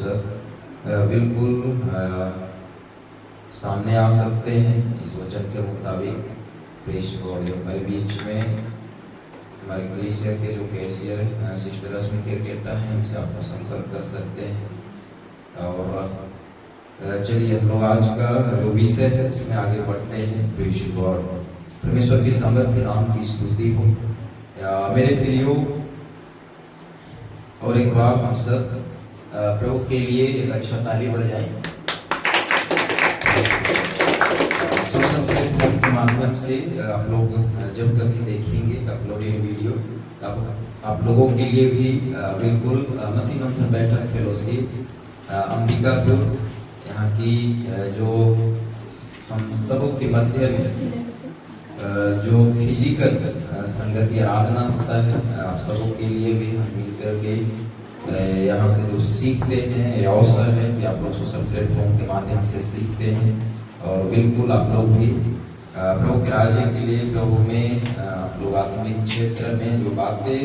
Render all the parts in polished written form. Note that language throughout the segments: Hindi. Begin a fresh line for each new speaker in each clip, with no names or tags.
सर बिल्कुल सामने आ सकते हैं इस वचन के मुताबिक। प्रेस गॉड हमारे बीच में हमारे कलीसिया के जो कैशियर सिस्टर रश्मि केरकेटा हैं, इनसे आप संपर्क कर सकते हैं। और चलिए हम लोग आज का जो विषय है उसमें आगे बढ़ते हैं। प्रेस गॉड, परमेश्वर की सामर्थ्य नाम की स्तुति हो। मेरे प्रियो, और एक बार हम सब प्रभु के लिए एक अच्छा ताली बजाएं। सोशल प्लेटफॉर्म के माध्यम से आप लोग जब कभी देखेंगे अपलोडेड वीडियो, तब आप लोगों के लिए भी बिल्कुल मसीह मंथन बैठक फेलोशिप अंबिकापुर यहाँ की जो हम सबों के मध्य में जो फिजिकल संगति आराधना होता है, आप सबों के लिए भी हम मिलकर के यहाँ से जो सीखते हैं, अवसर है कि आप लोग सोशल प्लेटफॉर्म के माध्यम से सीखते हैं। और बिल्कुल आप लोग भी प्रभु के राज्य के लिए, प्रभु में आप लोग आत्मिक क्षेत्र में जो बातें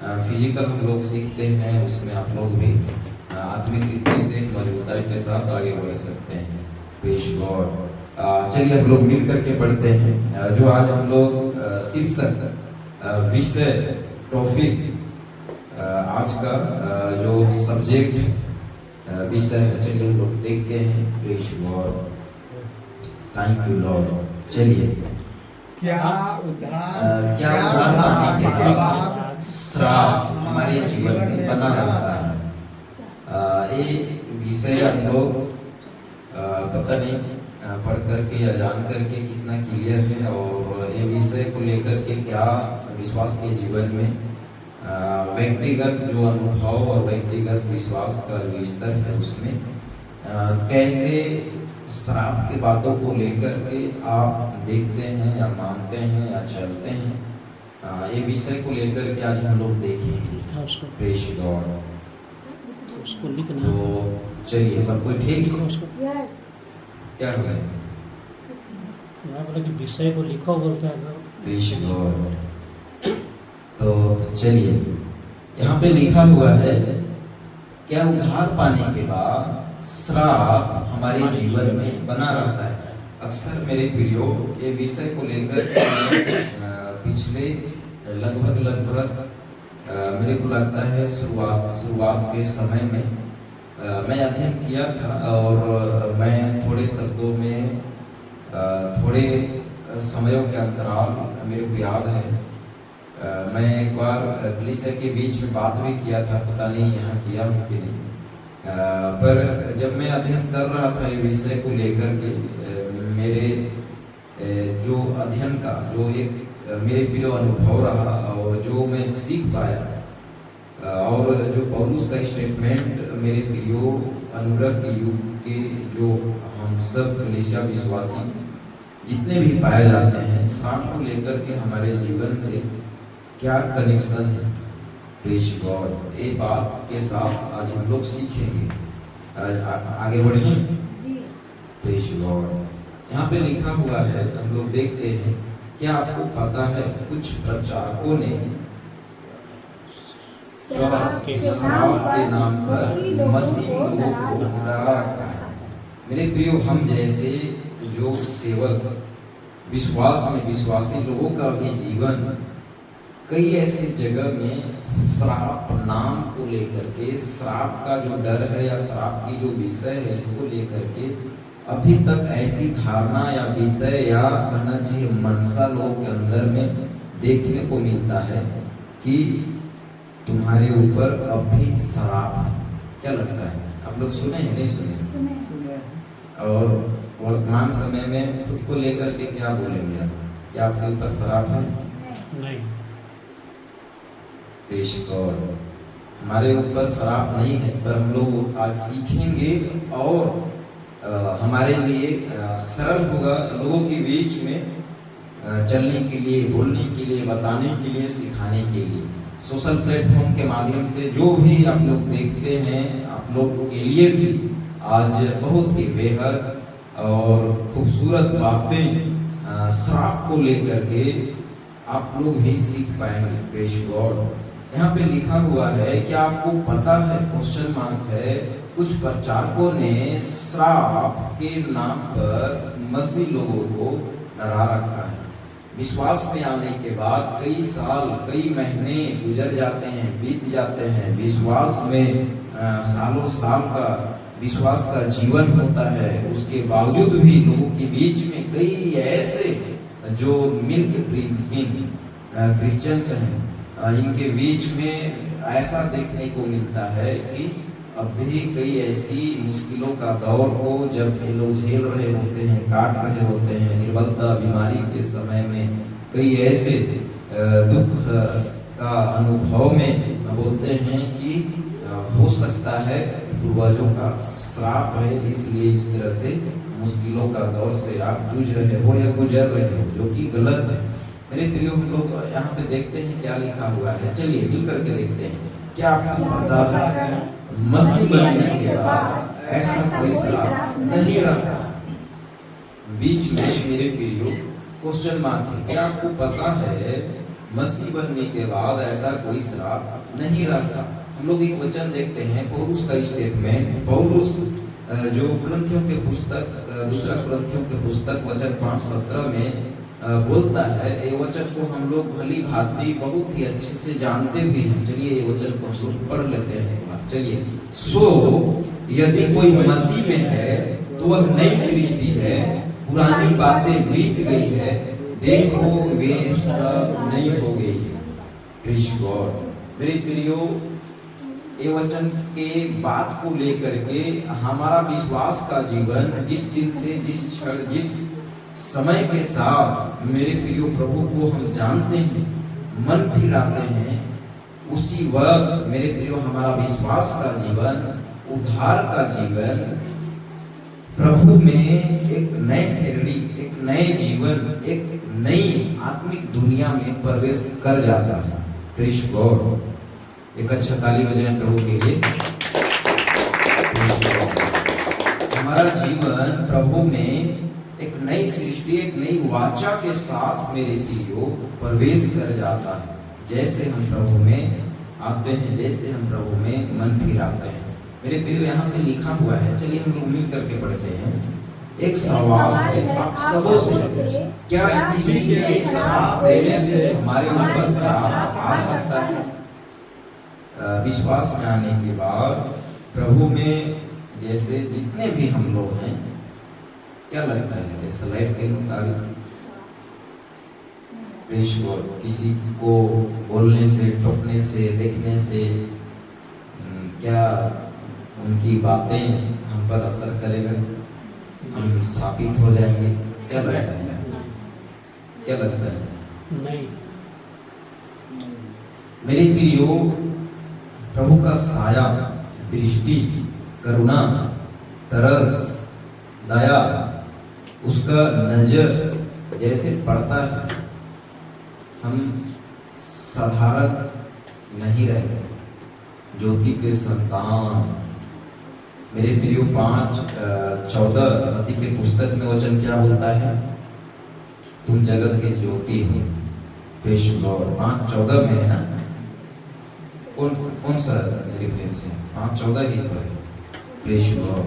फिजिकल हम लोग सीखते हैं, उसमें आप लोग भी आत्मिक रीति से मजबूताई के साथ आगे बढ़ सकते हैं। Praise God. चलिए हम लोग मिल करके पढ़ते हैं। जो आज हम लोग शीर्षक विषय टॉपिक आज का जो सब्जेक्ट विषय है, चलिए हम लोग देखते हैं। Praise God, thank you Lord. चलिए,
क्या
उद्धार पाने के बाद श्राप हमारे जीवन में बना रहता है। ये विषय हम लोग पता नहीं पढ़ करके या जान करके कितना क्लियर है, और ये विषय को लेकर के क्या विश्वास के जीवन में व्यक्तिगत जो अनुभव और व्यक्तिगत विश्वास का जो स्तर है उसमें कैसे श्राप की बातों को लेकर के आप देखते हैं या मानते हैं या चलते हैं, ये विषय को लेकर के आज हम लोग देखेंगे। Praise God. तो चलिए, सब कोई ठीक? क्या हो गया?
विषय को लिखो बोलते हैं।
Praise God. तो चलिए, यहाँ पे लिखा हुआ है, क्या उद्धार पाने के बाद श्राप हमारे जीवन में बना रहता है। अक्सर मेरे प्रियो, ये विषय को लेकर पिछले लगभग मेरे को लगता है शुरुआत के समय में मैं अध्ययन किया था, और मैं थोड़े शब्दों में थोड़े समयों के अंतराल मेरे को याद है, मैं एक बार कलीसिया के बीच में बात भी किया था, पता नहीं यहाँ किया हूँ कि नहीं। पर जब मैं अध्ययन कर रहा था ये विषय को लेकर के, मेरे जो अध्ययन का जो एक मेरे प्रिय अनुभव रहा और जो मैं सीख पाया, और जो पौलुस का स्टेटमेंट मेरे प्रियो अनुग्रह के युग के जो हम सब कलीसिया विश्वासी जितने भी पाए जाते हैं, श्राप को लेकर के हमारे जीवन से क्या कनेक्शन है। Praise God. ये बात के साथ आज हम लोग सीखेंगे। आगे बढ़ें। Praise God. यहाँ पे लिखा हुआ है, हम लोग देखते हैं। क्या आपको पता है कुछ प्रचारकों ने श्राप के नाम पर मसीह लोगों को डरा रखा है। मेरे प्रियो, हम जैसे जो सेवक विश्वास में विश्वासी लोगों का भी जीवन कई ऐसी जगह में श्राप नाम को लेकर के, श्राप का जो डर है या श्राप की जो विषय है इसको लेकर के अभी तक ऐसी धारणा या विषय या कहना चाहिए मनसा लोगों के अंदर में देखने को मिलता है कि तुम्हारे ऊपर अब भी श्राप है। क्या लगता है? आप लोग सुने हैं नहीं सुने? और वर्तमान समय में खुद को लेकर के क्या बोलेंगे आप? क्या आपके ऊपर श्राप है?
नहीं।
Praise God. हमारे ऊपर श्राप नहीं है, पर हम लोग आज सीखेंगे और हमारे लिए सरल होगा लोगों के बीच में चलने के लिए, बोलने के लिए, बताने के लिए, सिखाने के लिए। सोशल प्लेटफॉर्म के माध्यम से जो भी आप लोग देखते हैं, आप लोग के लिए भी आज बहुत ही बेहद और खूबसूरत बातें श्राप को लेकर के आप लोग भी सीख पाएंगे। Praise God. यहाँ पे लिखा हुआ है, क्या आपको पता है, क्वेश्चन मार्क है, कुछ प्रचारकों ने श्राप के नाम पर मसीह लोगों को डरा रखा है। विश्वास में आने के बाद कई साल कई महीने गुजर जाते हैं, बीत जाते हैं, विश्वास में सालों साल का विश्वास का जीवन होता है। उसके बावजूद भी लोगों के बीच में कई ऐसे जो मिल्क ड्रिंकिंग क्रिश्चियंस हैं, इनके बीच में ऐसा देखने को मिलता है कि अब भी कई ऐसी मुश्किलों का दौर को जब ये लोग झेल रहे होते हैं, काट रहे होते हैं, निर्बलता बीमारी के समय में कई ऐसे दुख का अनुभव में बोलते हैं कि हो सकता है पूर्वजों का श्राप है, इसलिए इस तरह से मुश्किलों का दौर से आप जूझ रहे हो या गुजर रहे हो, जो कि गलत है। मेरे प्रियो, हम लोग यहाँ पे देखते हैं क्या लिखा हुआ है। चलिए मिल करके देखते हैं। क्या आपको पता है मसीह बनने के बाद ऐसा कोई श्राप नहीं रहता? बीच में मेरे प्रियो क्वेश्चन मार्क है। क्या आपको पता है मसीह बनने के बाद ऐसा कोई श्राप नहीं रहता? हम लोग एक वचन देखते हैं, पौलुस का स्टेटमेंट। पौलुस जो कुरिन्थियों के पुस्तक, दूसरा कुरिन्थियों के पुस्तक वचन 5:17 में बोलता है। ये वचन को हम लोग भली भांति बहुत ही अच्छे से जानते भी हैं। चलिए ये वचन को हम लोग पढ़ लेते हैं। चलिए, सो यदि कोई मसीह में है तो वह नई सृष्टि है, पुरानी बातें बीत गई है, देखो वे सब नई हो गई है। Praise God. मेरे प्रियो, ये वचन के बात को लेकर के हमारा विश्वास का जीवन जिस दिन से, जिस क्षण, जिस समय के साथ मेरे प्रियो प्रभु को हम जानते हैं, मन फिराते हैं, उसी वक्त मेरे प्रियो हमारा विश्वास का जीवन, उद्धार का जीवन, प्रभु में एक नए शरीर, एक नए जीवन, एक नई आत्मिक दुनिया में प्रवेश कर जाता है। Praise God. एक अच्छा ताली बजाएं प्रभु के लिए। हमारा जीवन प्रभु में एक नई सृष्टि, एक नई वाचा के साथ मेरे प्रियो प्रवेश कर जाता है। जैसे हम प्रभु में आते हैं, जैसे हम प्रभु में मन फिराते हैं। मेरे प्रियो, यहाँ पे लिखा हुआ है, चलिए हम लोग मिल करके पढ़ते हैं। एक सवाल है आप सबों से, क्या किसी के एक श्राप देने से हमारे ऊपर श्राप आ सकता है? विश्वास में आने के बाद प्रभु में जैसे जितने भी हम लोग हैं, क्या लगता है स्लाइड के मुताबिक किसी को बोलने से, टोकने से, देखने से क्या उनकी बातें हम पर असर करेगा? हम स्थापित हो जाएंगे? क्या लगता है? क्या लगता है?
नहीं।
मेरे प्रियो, प्रभु का साया, दृष्टि, करुणा, तरस, दया, उसका नजर जैसे पड़ता है, हम साधारण नहीं रहते। ज्योति के संतान, मेरे प्रियो 5:14 मत्ती के पुस्तक में वचन क्या बोलता है? तुम जगत के ज्योति हो। Praise God. 5:14 में है ना? कौन सा रेफरेंस है? 5:14 ही तो है। Praise God.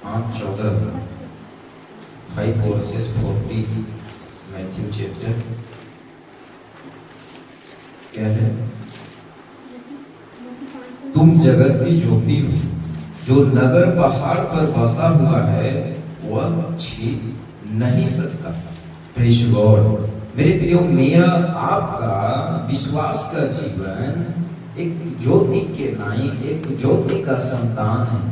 5:14 5 verses 40 Matthew chapter क्या है? तुम जगत की ज्योति हो। जो नगर पहाड़ पर बसा हुआ है वह छिप नहीं सकता। Praise God. मेरे प्रियो, मेरा आपका विश्वास का जीवन एक ज्योति के नाई, एक ज्योति का संतान है।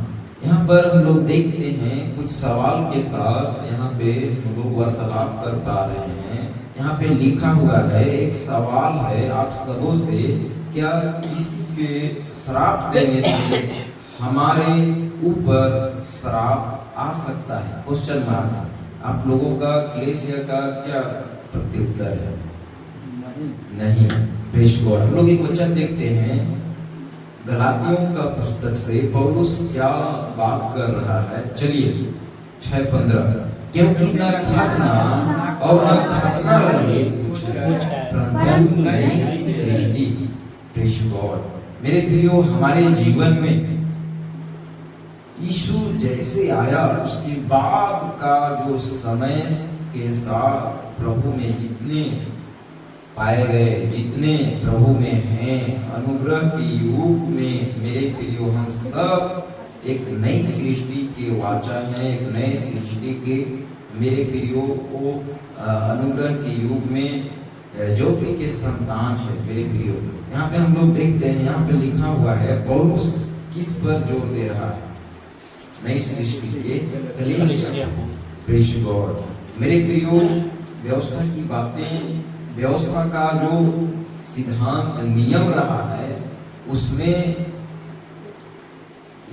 यहाँ पर हम लोग देखते हैं कुछ सवाल के साथ यहाँ पे हम लोग वार्तालाप कर पा रहे हैं। यहाँ पे लिखा हुआ है, एक सवाल है आप सबों से, क्या किसी के श्राप देने से हमारे ऊपर श्राप आ सकता है? Question mark. आप लोगों का क्लेशिया का क्या प्रत्युत्तर है? नहीं। Praise God. हम लोग एक वचन देखते हैं गलातियों का पुस्तक से, पौलुस क्या बात कर रहा है। चलिए 6:15, क्योंकि न खतना और न खतना रहे कुछ है, परंतु नई सृष्टि। Praise God. मेरे प्रियो, हमारे जीवन में यीशु जैसे आया उसके बाद का जो समय के साथ प्रभु में जितने पाए गए, जितने प्रभु में हैं, अनुग्रह के युग में मेरे प्रियो, हम सब एक नई सृष्टि के वाचा हैं, एक नए सृष्टि के मेरे प्रियो को अनुग्रह के युग में ज्योति के संतान है मेरे प्रियो। यहाँ पे हम लोग देखते हैं, यहाँ पे लिखा हुआ है पौलुस किस पर जोर दे रहा है? नई सृष्टि के कलीसिया। Praise God. मेरे प्रियो, व्यवस्था की बातें, व्यवस्था का जो सिद्धांत नियम रहा है उसमें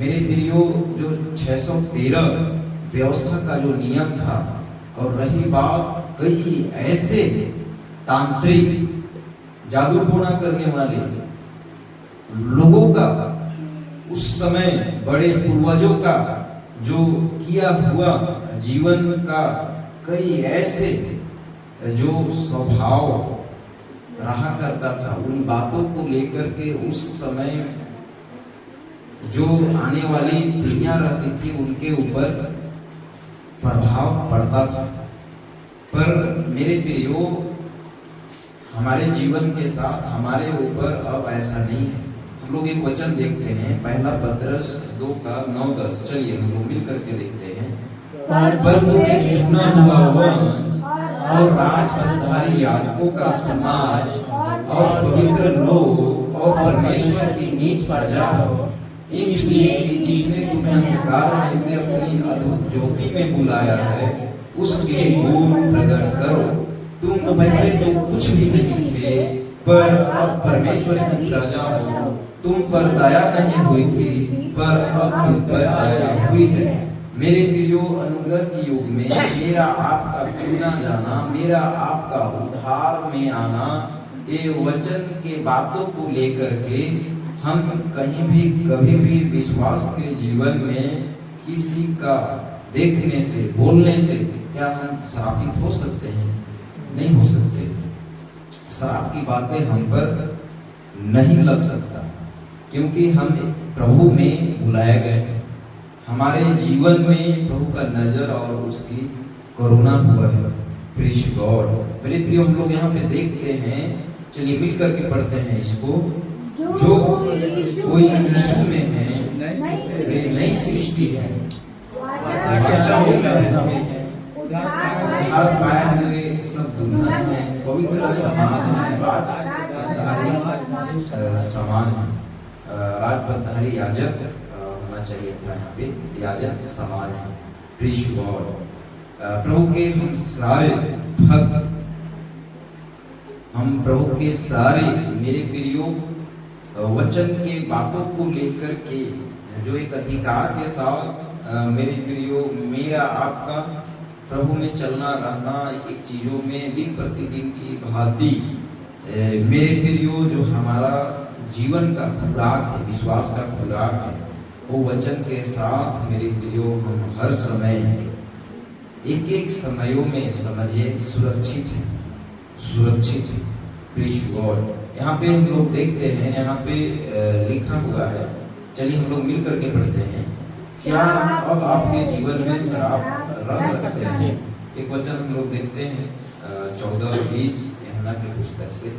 मेरे प्रियो जो 613 व्यवस्था का जो नियम था, और रही बात कई ऐसे तांत्रिक जादू टोना करने वाले लोगों का, उस समय बड़े पूर्वजों का जो किया हुआ जीवन का कई ऐसे जो स्वभाव रहा करता था, उन बातों को लेकर के उस समय जो आने वाली पीढ़ियां रहती थी उनके ऊपर प्रभाव पड़ता था। पर मेरे प्रियो, हमारे जीवन के साथ हमारे ऊपर अब ऐसा नहीं है। हम लोग एक वचन देखते हैं, पहला पत्रस 2:9-10। चलिए हम लोग मिल करके देखते हैं। पर तुम एक चुना हुआ वंश और राजपदधारी याजकों का समाज और पवित्र लोग और परमेश्वर की नीच प्रजा हो, इसलिए कि जिसने तुम्हें अंधकार में से अपनी अद्भुत ज्योति में बुलाया है उसके गुण प्रकट करो। तुम पहले तो कुछ भी नहीं थे, पर अब परमेश्वर की प्रजा हो। तुम पर दया नहीं हुई थी, पर अब तुम पर दया हुई है। मेरे प्रियो, अनुग्रह के युग में मेरा आपका चुना जाना, मेरा आपका उद्धार में आना, ये वचन के बातों को लेकर के हम कहीं भी कभी भी विश्वास के जीवन में किसी का देखने से, बोलने से क्या हम श्रापित हो सकते हैं? नहीं हो सकते। श्राप की बातें हम पर नहीं लग सकता, क्योंकि हम प्रभु में बुलाए गए। हमारे जीवन में प्रभु का नजर और उसकी करुणा हुआ है। Praise God. मेरे प्रियो, हम लोग यहाँ पे देखते हैं, चलिए मिल करके पढ़ते हैं इसको। जो कोई यीशु में है वे नई सृष्टि है, उद्धार पाए हुए सब दुल्हन है, पवित्र समाज है, राजपदधारी समाज है, राजपदधारी याजक होना चाहिए था, यहाँ पे याजक समाज है। Praise God. प्रभु के हम सारे भक्त, हम प्रभु के सारे मेरे प्रियो वचन के बातों को लेकर के जो एक अधिकार के साथ मेरे प्रियो, मेरा आपका प्रभु में चलना रहना, एक एक चीजों में दिन प्रतिदिन की भांति मेरे प्रियो जो हमारा जीवन का खुराक है, विश्वास का खुराक है, वो वचन के साथ मेरे प्रियो हम हर समय एक एक समयों में समझिए सुरक्षित है, सुरक्षित है। Praise God. यहाँ पे हम लोग देखते हैं, यहाँ पे लिखा हुआ है, चलिए हम लोग मिल करके पढ़ते हैं। क्या अब आपके जीवन में श्राप रह सकते हैं? एक वचन हम लोग देखते हैं 14-20 यूहन्ना की पुस्तक से।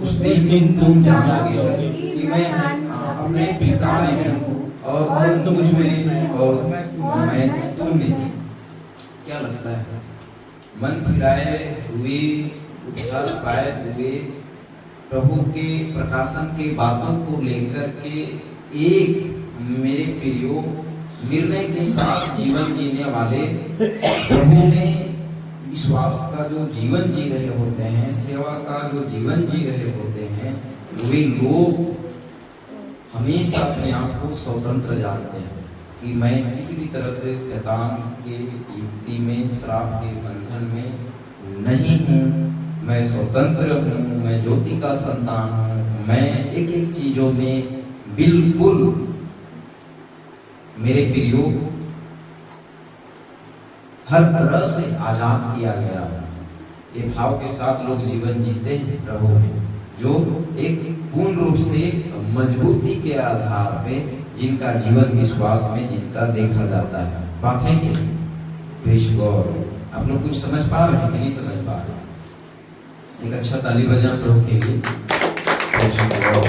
उस दिन तुम जानोगे कि मैं अपने पिता में हूँ और तुम मुझ में और मैं तुम में। क्या लगता है? मन फिराए हुए, उद्धार पाए हुए प्रभु के प्रकाशन के बातों को लेकर के एक मेरे प्रियो निर्णय के साथ जीवन जीने वाले, प्रभु में विश्वास का जो जीवन जी रहे होते हैं, सेवा का जो जीवन जी रहे होते हैं, वे लोग हमेशा अपने आप को स्वतंत्र जानते हैं कि मैं किसी भी तरह से शैतान के युक्ति में, श्राप के बंधन में नहीं हूँ। मैं स्वतंत्र हूँ, मैं ज्योति का संतान हूँ। मैं एक एक चीजों में बिल्कुल मेरे प्रियो हर तरह से आजाद किया गया। ये भाव के साथ लोग जीवन जीते हैं प्रभु में। जो एक पूर्ण रूप से मजबूती के आधार पे जिनका जीवन विश्वास में जिनका देखा जाता है। बात है कि प्रेज़ गॉड, आप लोग कुछ समझ पा रहे हैं कि नहीं समझ पा रहे? एक अच्छा ताली बजाएं प्रभु के लिए। Praise God.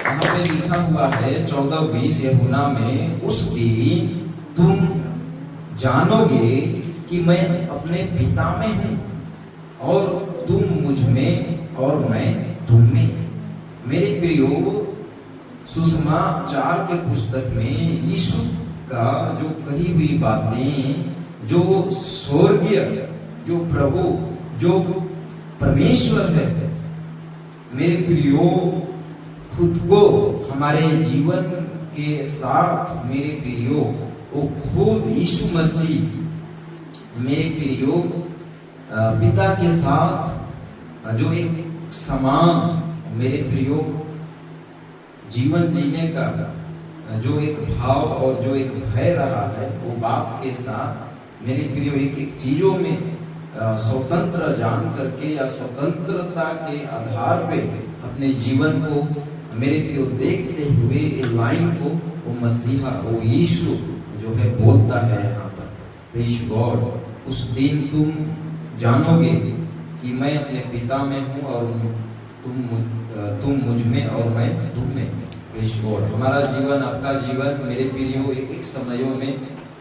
यहाँ पे लिखा हुआ है 14:20 यूहन्ना में, उस दिन तुम जानोगे कि मैं अपने पिता में हूँ और तुम मुझ में और मैं तुम में। मेरे प्रियो, सुसमाचार के पुस्तक में यीशु का जो कही हुई बातें, जो स्वर्गीय, जो प्रभु, जो परमेश्वर है, मेरे प्रियो, खुद को हमारे जीवन के साथ, मेरे प्रियो, वो खुद यीशु मसीह मेरे प्रियो पिता के साथ जो एक समान, मेरे प्रियो, जीवन जीने का जो एक भाव और जो एक भय रहा है, वो बात के साथ मेरे प्रियो एक एक चीजों में स्वतंत्र जान करके या स्वतंत्रता के आधार पे अपने जीवन को मेरे प्रियो देखते हुए इस लाइन को वो मसीहा, वो यीशु जो है बोलता है यहाँ पर, प्रेज़ गॉड, उस दिन तुम जानोगे कि मैं अपने पिता में हूँ और तुम मुझ में और मैं तुम में। Praise God. हमारा जीवन, आपका जीवन मेरे प्रियो एक एक समयों में,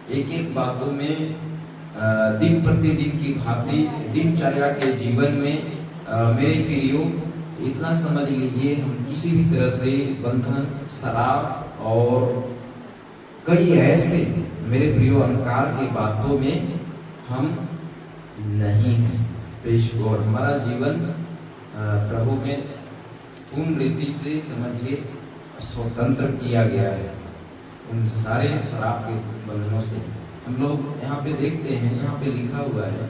एक एक बातों में, दिन प्रतिदिन की भांति दिनचर्या के जीवन में मेरे प्रियो इतना समझ लीजिए, हम किसी भी तरह से बंधन, शराब और कई ऐसे मेरे प्रियो अंधकार की बातों में हम नहीं हैं। Praise God. हमारा जीवन प्रभु में पूर्ण रीति से समझिए स्वतंत्र किया गया है उन सारे शराब के बंधनों से। हम लोग यहाँ पे देखते हैं, यहाँ पे लिखा हुआ है,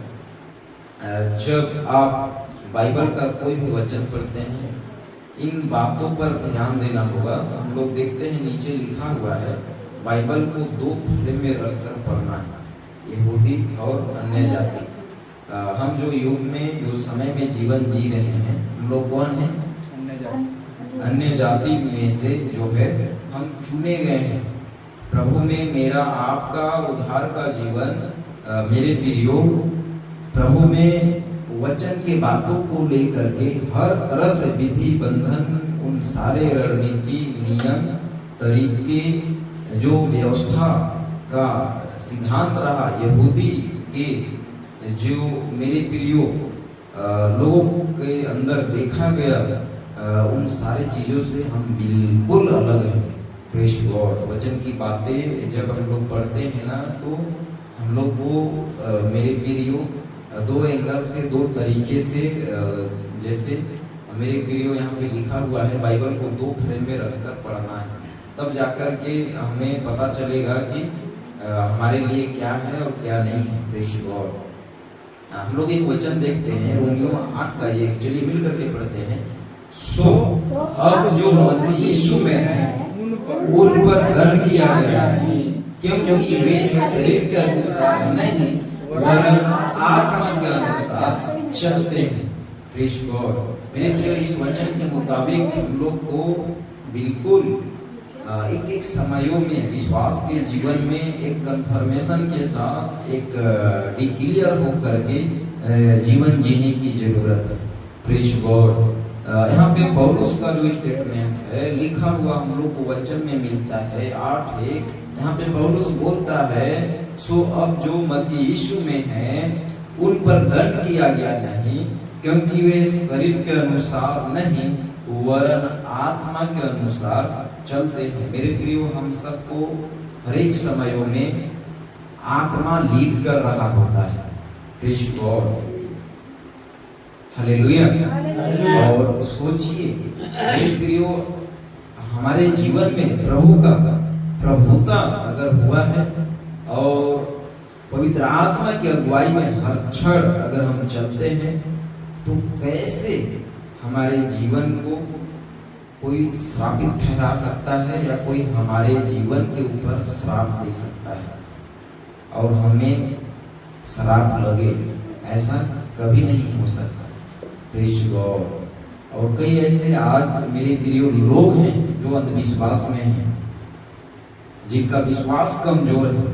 जब आप बाइबल का कोई भी वचन पढ़ते हैं, इन बातों पर ध्यान देना होगा। हम लोग देखते हैं नीचे लिखा हुआ है, बाइबल को दो फ्रेम में रखकर पढ़ना है, यहूदी और अन्य जाति। हम जो युग में, जो समय में जीवन जी रहे हैं, हम लोग कौन हैं? अन्य जाति में से जो है हम चुने गए हैं। प्रभु में मेरा आपका उद्धार का जीवन मेरे प्रियो, प्रभु में वचन के बातों को लेकर के हर तरह से विधि बंधन, उन सारे रणनीति, नियम, तरीके, जो व्यवस्था का सिद्धांत रहा यहूदी के, जो मेरे प्रियो लोगों के अंदर देखा गया, उन सारे चीज़ों से हम बिल्कुल अलग हैं। Praise God. वचन की बातें जब हम लोग पढ़ते हैं ना, तो हम लोग वो मेरे प्रियो दो एंगल से, दो तरीके से, जैसे मेरे प्रियो यहाँ पे लिखा हुआ है, बाइबल को दो फ्रेम में रखकर पढ़ना है, तब जाकर के हमें पता चलेगा कि हमारे लिए क्या है और क्या नहीं है। Praise God. हम लोग एक वचन देखते हैं, रोमियो 8:1, चलिए मिल करके पढ़ते हैं। सो अब जो मसीह यीशु में है, उन पर दंड किया गया है, क्योंकि वे शरीर के अनुसार नहीं वरन आत्मा के अनुसार चलते हैं। Praise God. मेरे प्रिय, इस वचन के मुताबिक हम लोग को बिल्कुल एक एक समयों में विश्वास के जीवन में एक कंफर्मेशन के साथ एक डिक्लेयर होकर के जीवन जीने की जरूरत है। Praise God. यहाँ पे पौलुस का जो स्टेटमेंट है लिखा हुआ हम लोग को वचन में मिलता है 8:1। यहाँ पे पौलुस बोलता है, सो अब जो मसीह यीशु में है, उन पर दंड किया गया नहीं, क्योंकि वे शरीर के अनुसार नहीं वरन आत्मा के अनुसार चलते हैं। मेरे प्रियो, हम सबको हर एक समयों में आत्मा लीड कर रहा होता है। Praise God. हालेलुया। और सोचिए मेरे प्रियो, हमारे जीवन में प्रभु का प्रभुता अगर हुआ है और पवित्र आत्मा की अगुवाई में हर क्षण अगर हम चलते हैं, तो कैसे हमारे जीवन को कोई श्रापित ठहरा सकता है या कोई हमारे जीवन के ऊपर श्राप दे सकता है और हमें श्राप लगे? ऐसा कभी नहीं हो सकता। Praise God. और कई ऐसे आज मेरे प्रिय लोग हैं जो अंधविश्वास में हैं, जिनका विश्वास कमजोर है,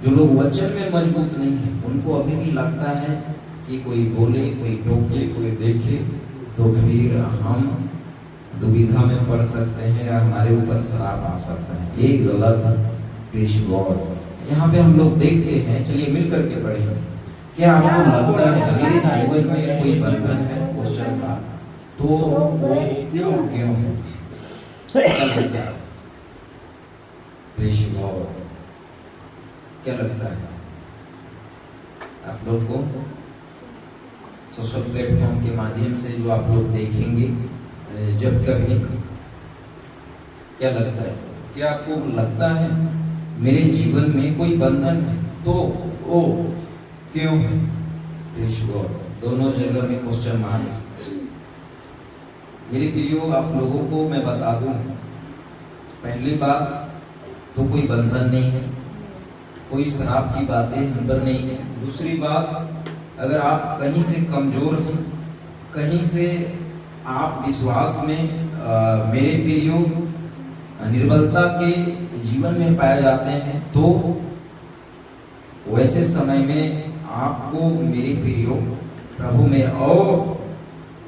जो लोग वचन में मजबूत नहीं है। उनको अभी भी लगता है कि कोई बोले, कोई टोके, कोई देखे तो फिर हम दुविधा में पड़ सकते हैं या हमारे ऊपर श्राप आ सकता है। ये गलत है। Praise God. यहाँ पे हम लोग देखते हैं, चलिए मिल करके पढ़ेंगे। क्या आपको लगता है मेरे जीवन में कोई बंधन है? क्वेश्चन का तो वो क्यों है? क्या लगता है? Praise God. क्या लगता है आप लोग को? सोशल प्लेटफॉर्म के माध्यम से जो आप लोग देखेंगे, जब कभी, क्या लगता है? क्या आपको लगता है मेरे जीवन में कोई बंधन है? तो वो क्यों है? Praise God. दोनों जगह में क्वेश्चन मार्क। मेरे प्रियो, आप लोगों को मैं बता दूं, पहली बात तो कोई बंधन नहीं है, कोई श्राप की बातें हम पर नहीं है। दूसरी बात, अगर आप कहीं से कमजोर हैं, कहीं से आप विश्वास में मेरे प्रियो निर्बलता के जीवन में पाए जाते हैं, तो वैसे समय में आपको मेरे प्रियो प्रभु में और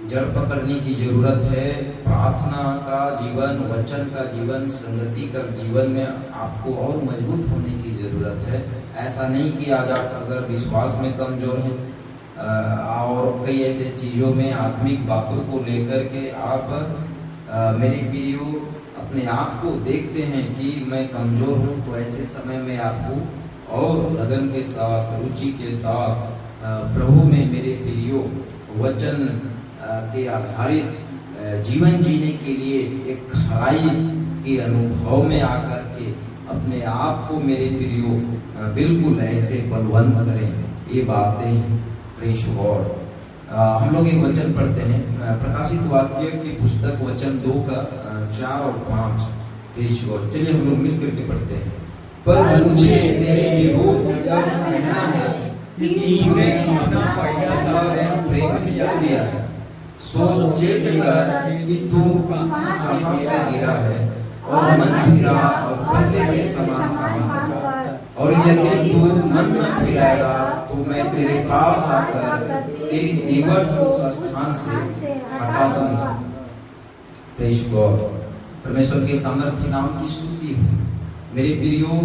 जड़ पकड़ने की जरूरत है। प्रार्थना का जीवन, वचन का जीवन, संगति का जीवन में आपको और मजबूत होने की जरूरत है। ऐसा नहीं कि आज आप अगर विश्वास में कमजोर हैं और कई ऐसे चीज़ों में, आत्मिक बातों को लेकर के आप मेरे प्रियो अपने आप को देखते हैं कि मैं कमजोर हूँ, तो ऐसे समय में आपको और लगन के साथ, रुचि के साथ प्रभु में मेरे प्रियो वचन के आधारित जीवन जीने के लिए एक खराई के अनुभव में आकर के अपने आप को मेरे प्रियो बिल्कुल ऐसे बलवंत करें। ये बातें प्रेज़ गॉड। हम लोग एक वचन पढ़ते हैं, प्रकाशित वाक्य की पुस्तक वचन 2 का 4 और 5। Praise God. चलिए हम लोग मिलकर के पढ़ते हैं। पर मुझे तेरे विरोध यह कहना है कि तूने अपना पहला प्रेम छोड़ दिया है। सोच चेत कर कि तू कहाँ से गिरा है, और मन फिरा और पहले के समान काम कर। और यदि तू मन न फिराएगा तो मैं तेरे पास आकर तेरी दीवार को उस स्थान से हटा दूंगा। Praise God. परमेश्वर के सामर्थ्य नाम की स्तुति हो। मेरे प्रियो,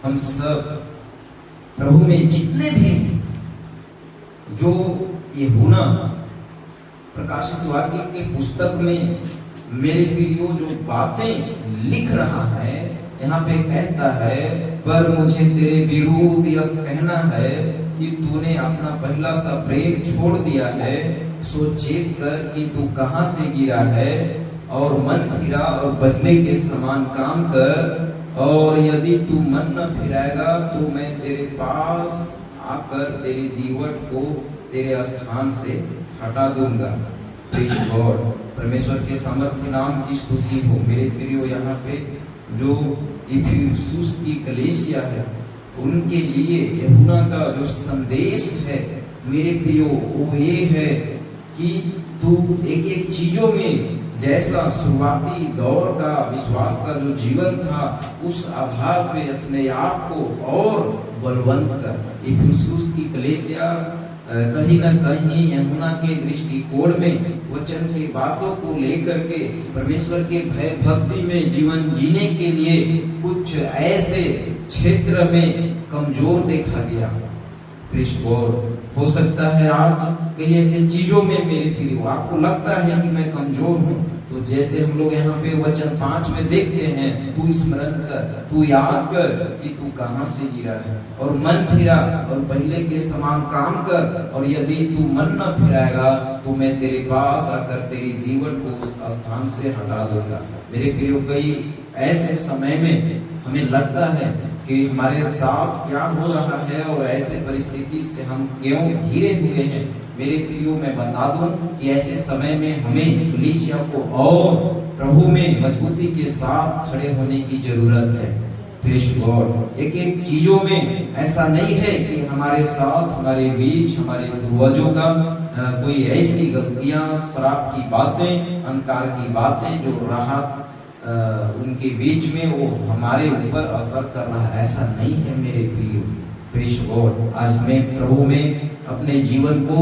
हम सब प्रभु में जितने भी जो यूहन्ना प्रकाशित वाक्य के पुस्तक में मेरे प्रियो जो बातें लिख रहा है, यहाँ पे कहता है, पर मुझे तेरे विरुद्ध यह कहना है कि तूने अपना पहला सा प्रेम छोड़ दिया है। सो चेत कर कि तू कहाँ से गिरा है, और मन फिरा और पहले के समान काम कर। और यदि तू मन न फिराएगा तो मैं तेरे पास आकर तेरी दीवट को तेरे स्थान से हटा दूंगा। Praise God. परमेश्वर के सामर्थ्य नाम की स्तुति हो। मेरे प्रियो, यहाँ पे जो इफिसुस की कलीसिया है, उनके लिए यूहन्ना का जो संदेश है मेरे प्रियो, वो ये है कि तू एक एक चीजों में, जैसा शुरुआती दौर का विश्वास का जो जीवन था, उस आधार पे अपने आप को और बलवंत कर। इफिसुस की कलीसिया कहीं न कहीं यूहन्ना के दृष्टिकोण में वचन की बातों को लेकर के परमेश्वर के भय भक्ति में जीवन जीने के लिए कुछ ऐसे क्षेत्र में कमजोर देखा गया। Praise God. हो सकता है आज कई ऐसे चीजों में मेरे प्रिय आपको लगता है कि मैं कमजोर हूँ, तो जैसे हम लोग यहाँ पे वचन 5 में देखते हैं, तू स्मरण कर, तू याद कर कि तू कहाँ से गिरा है, और मन फिरा और पहले के समान काम कर। और यदि तू मन न फिराएगा तो मैं तेरे पास आकर तेरी दीवार को उस स्थान से हटा दूंगा। मेरे प्रियो, कई ऐसे समय में हमें लगता है कि हमारे साथ क्या हो रहा है और ऐसे परिस्थिति से हम क्यों घिरे हुए हैं। मेरे प्रियो, मैं बता दूं कि ऐसे समय में हमें कलीसिया को और प्रभु में मजबूती के साथ खड़े होने की जरूरत है। Praise God. एक एक चीजों में ऐसा नहीं है कि हमारे साथ, हमारे बीच, हमारे पूर्वजों का कोई ऐसी गलतियां, शराब की बातें, अंधकार की बातें जो राहत उनके बीच में वो हमारे ऊपर असर कर रहा है, ऐसा नहीं है मेरे प्रियो। प्रेज गॉड, आज हमें प्रभु में अपने जीवन को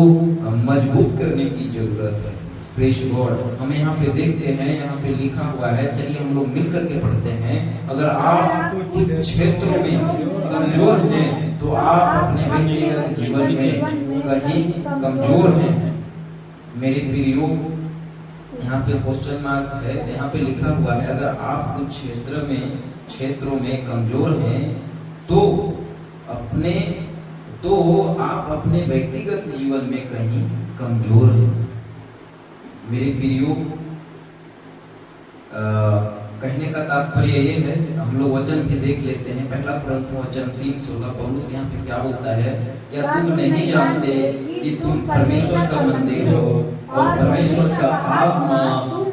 मजबूत करने की जरूरत है। प्रेज गॉड, हम यहाँ पे देखते हैं, यहाँ पे लिखा हुआ है, चलिए हम लोग मिल करके पढ़ते हैं। अगर आप कुछ क्षेत्रों में कमजोर हैं तो आप अपने व्यक्तिगत जीवन में कहीं कमजोर हैं मेरे प्रियो। यहाँ पे क्वेश्चन मार्क है, यहाँ पे लिखा हुआ है अगर आप कुछ क्षेत्रों में कमजोर हैं तो आप अपने व्यक्तिगत जीवन में कहीं कमजोर हैं मेरे प्रियो। कहने का तात्पर्य ये है, हम लोग वचन भी देख लेते हैं। पहला कुरिन्थियों वचन 3:16 पौलुस यहाँ पे क्या बोलता है, क्या तुम नहीं जानते कि तुम परमेश्वर का मंदिर हो और परमेश्वर का आत्मा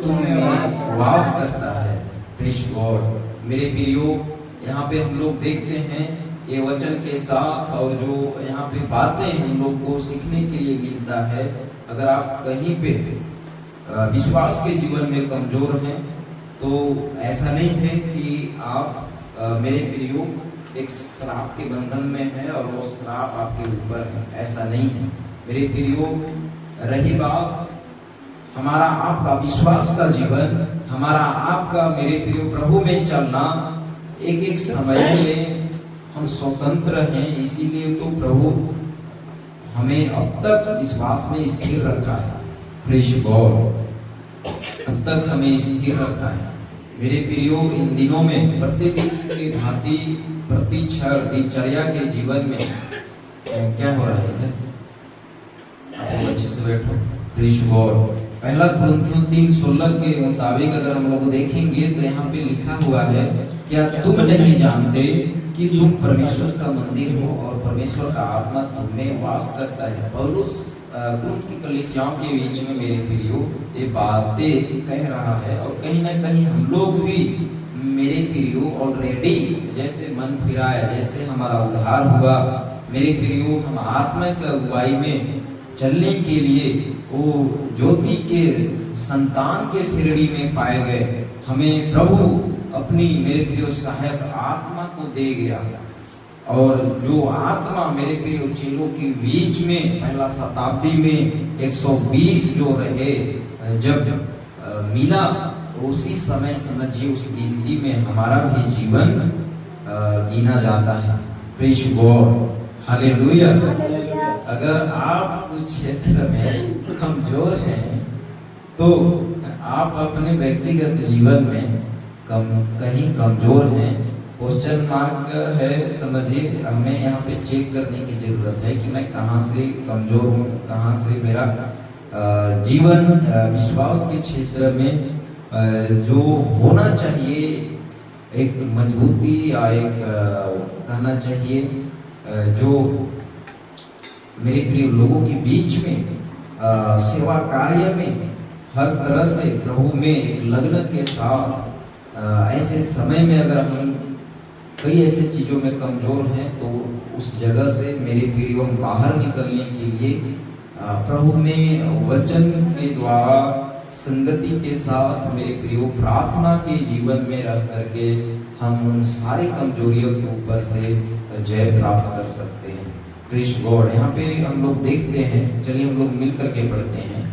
तुम में वास करता है। प्रेज गॉड मेरे प्रियो, यहाँ पे हम लोग देखते हैं ये वचन के साथ, और जो यहाँ पे बातें हम लोग को सीखने के लिए मिलता है, अगर आप कहीं पे विश्वास के जीवन में कमजोर हैं तो ऐसा नहीं है कि आप मेरे प्रियो एक श्राप के बंधन में है और वो श्राप आपके ऊपर है, ऐसा नहीं है मेरे प्रियो। रही बात हमारा आपका विश्वास का जीवन, हमारा आपका मेरे प्रियो प्रभु में चलना, एक समय में हम स्वतंत्र हैं, इसीलिए तो प्रभु हमें अब तक विश्वास में स्थिर रखा है। प्रेज गॉड, अब तक हमें स्थिर रखा है मेरे प्रियो। इन दिनों में प्रतिदिन की भांति प्रति क्षण दिनचर्या के जीवन में क्या हो रहा है इधर, आप अच्छे से बैठो। प्रेज गॉड, पहला कुरिन्थियों 3:16 के मुताबिक अगर हम लोग देखेंगे तो यहाँ पे लिखा हुआ है, क्या तुम नहीं जानते कि तुम परमेश्वर का मंदिर हो और परमेश्वर का आत्मा तुम में वास करता है। पौलुस कुरिन्थ की कलीसियाओं के बीच में मेरे प्रियो ये बातें कह रहा है, और कहीं ना कहीं हम लोग भी मेरे प्रियो ऑलरेडी जैसे मन फिराया, जैसे हमारा उद्धार हुआ मेरे प्रियो, हम आत्मा की अगुवाई में चलने के लिए वो ज्योति के संतान के श्रेणी में पाए गए। हमें प्रभु अपनी मेरे प्रियो सहायक आत्मा को दे गया, और जो आत्मा मेरे प्रियो चेलों के बीच में पहला शताब्दी में 120 जो रहे जब मिला, उसी समय समझिए उस गिनती में हमारा भी जीवन गिना जाता है। Praise God, hallelujah. अगर आप कुछ क्षेत्र में कमजोर हैं तो आप अपने व्यक्तिगत जीवन में कहीं कमजोर हैं। क्वेश्चन मार्क है, समझिए हमें यहाँ पे चेक करने की जरूरत है कि मैं कहाँ से कमजोर हूँ, कहाँ से मेरा जीवन विश्वास के क्षेत्र में जो होना चाहिए एक मजबूती या एक कहना चाहिए जो मेरे प्रिय लोगों के बीच में सेवा कार्य में हर तरह से प्रभु में एक लगन के साथ ऐसे समय में अगर हम कई ऐसे चीज़ों में कमजोर हैं तो उस जगह से मेरे प्रिय हम बाहर निकलने के लिए प्रभु में वचन के द्वारा संगति के साथ मेरे प्रियो प्रार्थना के जीवन में रह करके हम उन सारी कमजोरियों के ऊपर से जय प्राप्त कर सकते हैं। प्रेज गॉड, यहाँ पे हम लोग देखते हैं, चलिए हम लोग मिल करके पढ़ते हैं।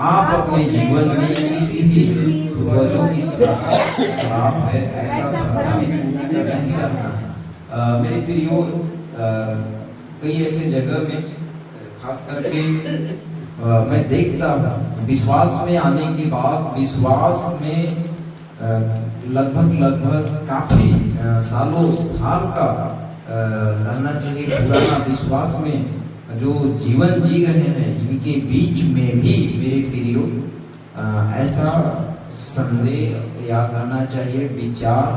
आप अपने जीवन में किसी भी पूर्वजों की शराब है ऐसा भरम नहीं रखना है। मेरे प्रियो कई ऐसे जगह में खास करके मैं देखता हूँ विश्वास में आने के बाद, विश्वास में लगभग काफी सालों साल का कहना चाहिए पुराना विश्वास में जो जीवन जी रहे हैं, इनके बीच में भी मेरे प्रियो ऐसा संदेह या कहना चाहिए विचार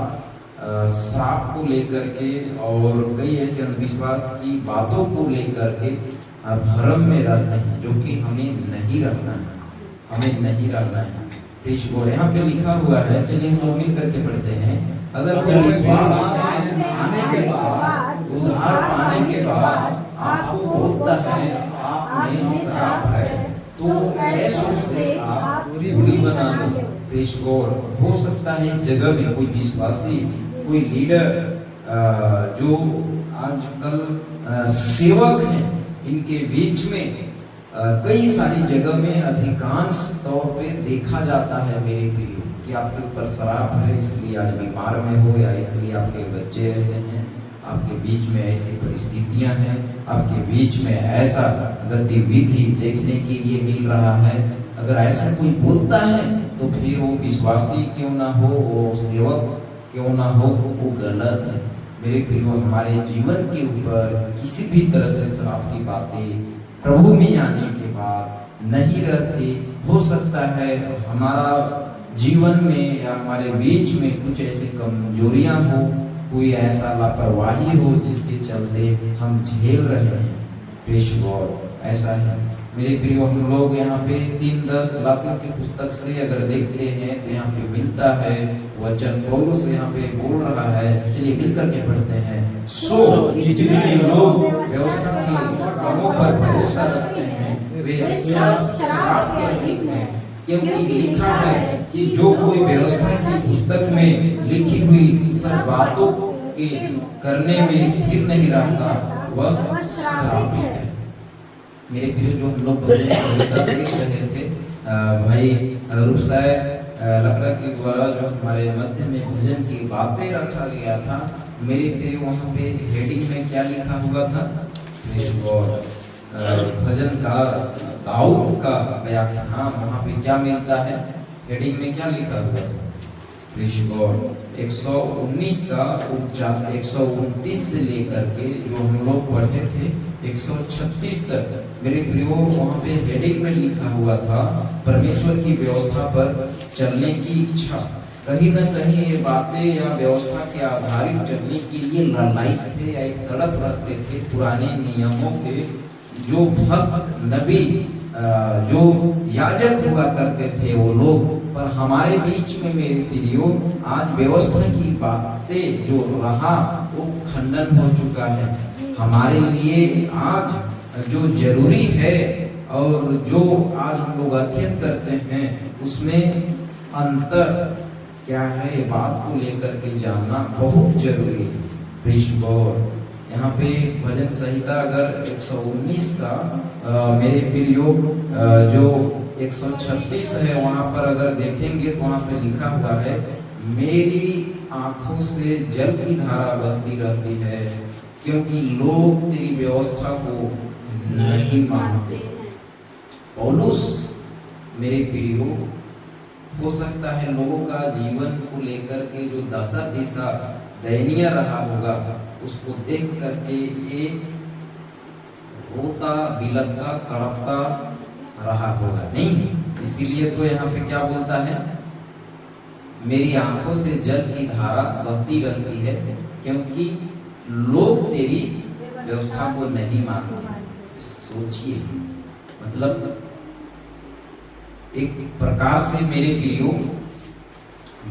श्राप को लेकर के और कई ऐसे अंधविश्वास की बातों को लेकर के भ्रम में रहते हैं, जो कि हमें नहीं रहना है, हमें नहीं रहना है। प्रेज गॉड, यहाँ पे लिखा हुआ है, चलिए हम लोग मिल करके पढ़ते हैं। अगर कोई विश्वास आने के बाद, उद्धार पाने के बाद आपको बोलता है में श्राप है तो ऐसों से आप दूरी बना लो। Praise God. हो सकता है इस जगह में कोई विश्वासी, कोई लीडर जो आजकल सेवक हैं, इनके बीच में कई सारी जगह में अधिकांश तौर पे देखा जाता है मेरे प्रिय कि आपके ऊपर श्राप है, इसलिए आज बीमार में हो, या इसलिए आपके बच्चे ऐसे हैं, आपके बीच में ऐसी परिस्थितियां हैं, आपके बीच में ऐसा गतिविधि देखने के लिए मिल रहा है। अगर ऐसा कोई बोलता है तो फिर वो विश्वासी क्यों ना हो, वो सेवक क्यों ना हो, वो गलत है। मेरे प्रियो, हमारे जीवन के ऊपर किसी भी तरह से श्राप की बातें प्रभु में आने के बाद नहीं रहती। हो सकता है हमारा जीवन में या हमारे बीच में कुछ ऐसी कमजोरियां हो, कोई ऐसा लापरवाही हो जिसके चलते हम झेल रहे हैं। Praise God. ऐसा है मेरे प्रियो। हम लोग यहाँ पे 3:10 गलातियों की पुस्तक से अगर देखते हैं तो यहाँ पे मिलता है वचन, पौलुस यहाँ पे बोल रहा है। चलिए मिलकर के पढ़ते हैं। सो जितने लोग व्यवस्था के कामों पर भरोसा रखते हैं वे सब श्राप के अधीन हैं, क्योंकि लिखा है कि जो कोई व्यवस्था की पुस्तक में लिखी हुई सब बातों के करने में स्थिर नहीं रहता वह श्रापित है। मेरे प्रिय, जो हम लोग भजन संहिता देख रहे थे, भाई रूपसाय लकड़ा के द्वारा जो हमारे मध्य में भजन की बातें रखा गया था, मेरे प्रिय वहाँ पे हेडिंग में क्या लिखा हुआ था? भजन का दाऊद का व्याख्यान वहाँ पे क्या मिलता है? हेडिंग में क्या लिखा हुआ था? Praise God. 119 का 129 से लेकर के जो हम लोग पढ़े थे 136 तक, मेरे प्रियो वहाँ पे हेडिंग में लिखा हुआ था परमेश्वर की व्यवस्था पर चलने की इच्छा। कहीं न कहीं ये बातें या व्यवस्था के आधारित चलने के लिए लड़ाई थे या एक तड़प रखते थे पुराने नियमों के जो भक्त नबी जो याजक हुआ करते थे वो लोग। पर हमारे बीच में मेरे प्रियो आज व्यवस्था की बातें जो रहा वो खंडन हो चुका है। हमारे लिए आज जो जरूरी है और जो आज हम लोग अध्ययन करते हैं उसमें अंतर क्या है, बात को लेकर के जानना बहुत जरूरी है। Praise God. यहाँ पे भजन संहिता अगर 119 का मेरे प्रियो जो 136 है वहाँ पर अगर देखेंगे तो वहाँ पे लिखा हुआ है, मेरी आंखों से जल की धारा बहती रहती है क्योंकि लोग तेरी व्यवस्था को नहीं मानते। पौलुस मेरे प्रियो, हो सकता है लोगों का जीवन को लेकर के जो दशा दिशा दयनीय रहा होगा उसको देख करके एक रोता बिलखता तड़पता रहा होगा, नहीं? इसीलिए तो यहाँ पे क्या बोलता है, मेरी आंखों से जल की धारा बहती रहती है क्योंकि लोग तेरी व्यवस्था को नहीं मानते। सोचिए, मतलब एक प्रकार से मेरे प्रियो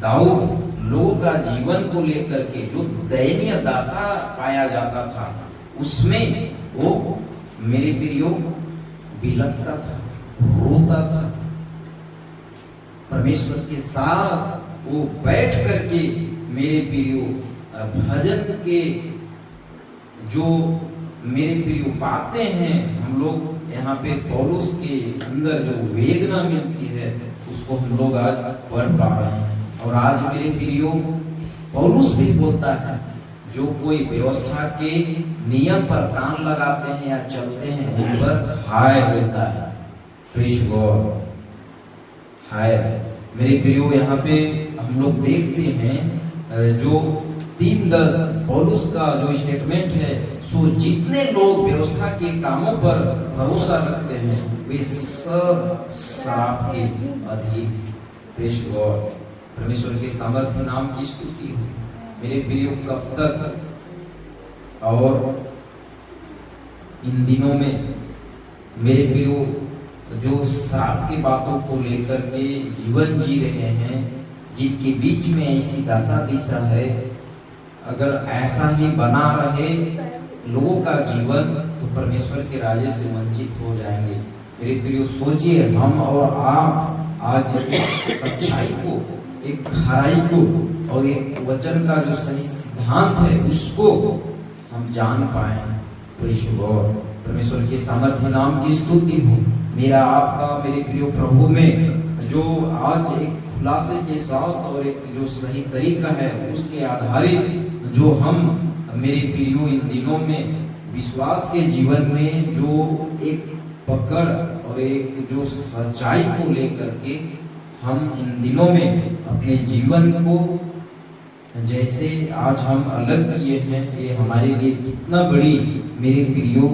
दाऊद लोगों का जीवन को लेकर के जो दयनीय दशा पाया जाता था उसमें वो मेरे प्रियो बिलखता था, रोता था। परमेश्वर के साथ वो बैठ करके मेरे प्रियो भजन के जो मेरे प्रियो बातें हैं, हम लोग यहाँ पे पौलुस के अंदर जो वेदना मिलती है उसको हम लोग आज पढ़ पा रहे हैं। और आज मेरे प्रियो पौलुस भी बोलता है, जो कोई व्यवस्था के नियम पर कान लगाते हैं या चलते हैं उन पर हाय बोलता है। Praise God. हाय मेरे प्रियो, यहाँ पे हम लोग देखते हैं जो 3:10 पौलुस का जो स्टेटमेंट है, सो जितने लोग व्यवस्था के कामों पर भरोसा रखते हैं वे सब श्राप के अधीन। Praise God. परमेश्वर के सामर्थ्य नाम की स्तुति हो। मेरे प्रियो, कब तक और इन दिनों में मेरे प्रियो जो श्राप की बातों को लेकर के जीवन जी रहे हैं, जिनके बीच में ऐसी दशा दिशा है, अगर ऐसा ही बना रहे लोगों का जीवन तो परमेश्वर के राज्य से वंचित हो जाएंगे। मेरे प्रियो, सोचिए हम और आप आज एक सच्चाई को, एक खराई को और एक वचन का जो सही सिद्धांत है उसको हम जान पाए हैं। परमेश्वर के सामर्थ्य नाम की स्तुति हो। मेरा आपका मेरे प्रियो प्रभु में जो आज एक खुलासे के साथ और एक जो सही तरीका है उसके आधारित जो हम मेरे प्रियो इन दिनों में विश्वास के जीवन में जो एक पकड़ और एक जो सच्चाई को लेकर के हम इन दिनों में अपने जीवन को जैसे आज हम अलग किए हैं, ये हमारे लिए कितना बड़ी मेरे प्रियो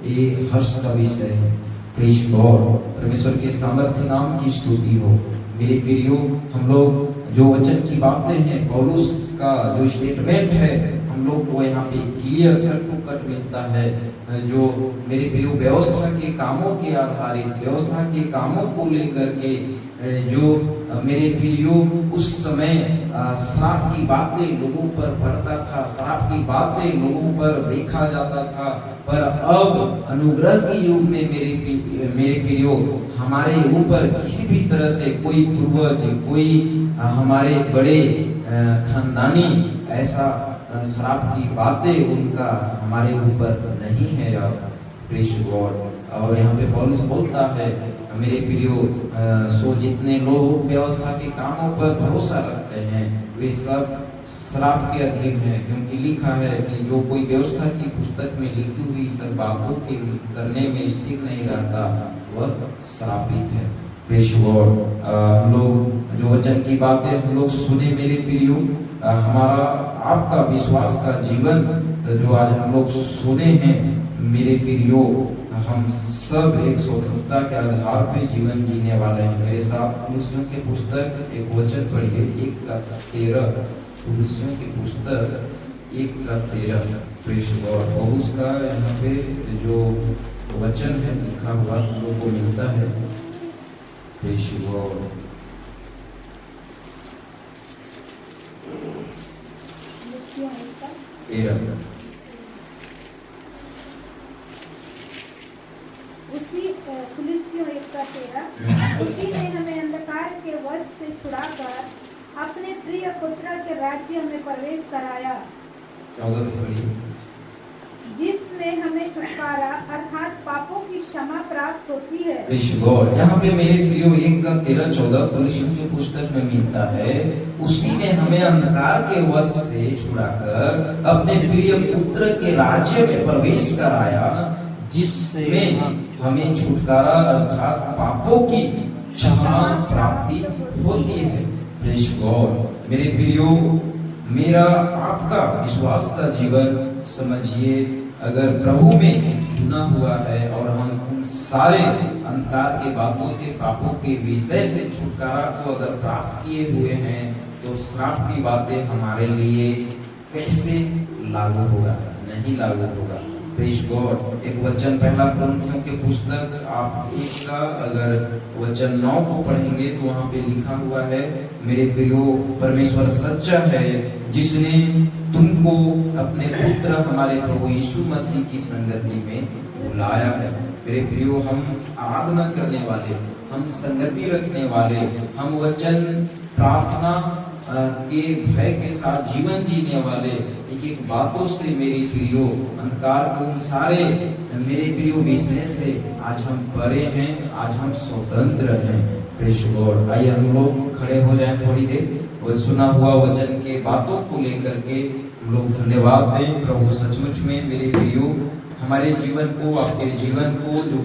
ये हर्ष का विषय है। प्रेज़ गॉड, परमेश्वर के सामर्थ्य नाम की स्तुति हो। मेरे प्रियो, हम लोग जो वचन की बातें हैं, पौलुस का जो स्टेटमेंट है, हम लोग को यहाँ पे क्लियर कट टू कट मिलता है। जो मेरे प्रियो व्यवस्था के कामों के आधारित, व्यवस्था के कामों को लेकर के जो मेरे प्रियो उस समय श्राप की बातें लोगों पर पड़ता था, श्राप की बातें लोगों पर देखा जाता था, पर अब अनुग्रह के युग में मेरे प्रियो हमारे ऊपर किसी भी तरह से कोई पूर्वज, कोई हमारे बड़े खानदानी ऐसा श्राप की बातें उनका हमारे ऊपर नहीं है। प्रेज़ गॉड, और यहाँ पे पौलुस बोलता है मेरे प्रियो, सो जितने लोग व्यवस्था के कामों पर भरोसा रखते हैं वे सब श्राप के अधीन हैं, क्योंकि लिखा है कि जो कोई व्यवस्था की पुस्तक में लिखी हुई सब बातों के करने में स्थिर नहीं रहता वह श्रापित है। प्रेज़ गॉड, हम लोग जो वचन की बातें हम लोग सुने मेरे प्रियो, हमारा आपका विश्वास का जीवन जो आज हम लोग सुने हैं मेरे प्रियो, हम सब एक स्वतंत्रता के आधार पे जीवन जीने वाले हैं। मेरे साथ कुलुस्सियों की पुस्तक एक वचन पढ़िए, 1:13। कुलुस्सियों की पुस्तक 1:13। प्रेज़ गॉड, पौलुस का यहाँ पे जो वचन है लिखा हुआ हम लोग को मिलता है। प्रेज़ गॉड,
उसी ने हमें अंधकार के वश से छुड़ाकर अपने प्रिय पुत्र के राज्य में प्रवेश कराया, जिसमें हमें छुटकारा अर्थात पापों की क्षमा प्राप्त होती है।
प्रेज़ गॉड, यहाँ पे मेरे प्रियो 1:13-14 कुलुस्सियों की पुस्तक में मिलता है, उसी ने हमें अंधकार के वश से छुड़ाकर अपने प्रिय पुत्र के राज्य में प्रवेश कराया, जिसमें हमें छुटकारा अर्थात पापों की क्षमा प्राप्ति होती है। प्रेज़ गॉड, मेरे प्रियो, मेरा आपका विश्वास का जीवन समझिए, अगर प्रभु में चुना हुआ है और हम उन सारे अंधकार के बातों से, पापों के विषय से छुटकारा को अगर प्राप्त किए हुए हैं, तो श्राप की बातें हमारे लिए कैसे लागू होगा? नहीं लागू होगा। प्रेज़ गॉड, एक वचन पहला कुरिन्थियों की पुस्तक आप 1 का अगर वचन 9 को पढ़ेंगे तो वहाँ पे लिखा हुआ है, मेरे प्रियो, परमेश्वर सच्चा है जिसने तुमको अपने पुत्र हमारे प्रभु यीशु मसीह की संगति में बुलाया है। मेरे प्रियो, हम आराधना करने वाले, हम संगति रखने वाले, हम वचन प्रार्थना के भय के साथ जीवन जीने वाले, एक बातों से मेरे प्रियो अंधकार के उन सारे मेरे प्रियो विषय से आज हम परे हैं, आज हम स्वतंत्र हैं। प्रेज़ गॉड, आइए हम लोग खड़े हो जाएं थोड़ी देर और सुना हुआ वचन के बातों को लेकर के हम लोग धन्यवाद दें। प्रभु सचमुच में मेरे प्रियो हमारे जीवन को, आपके जीवन को जो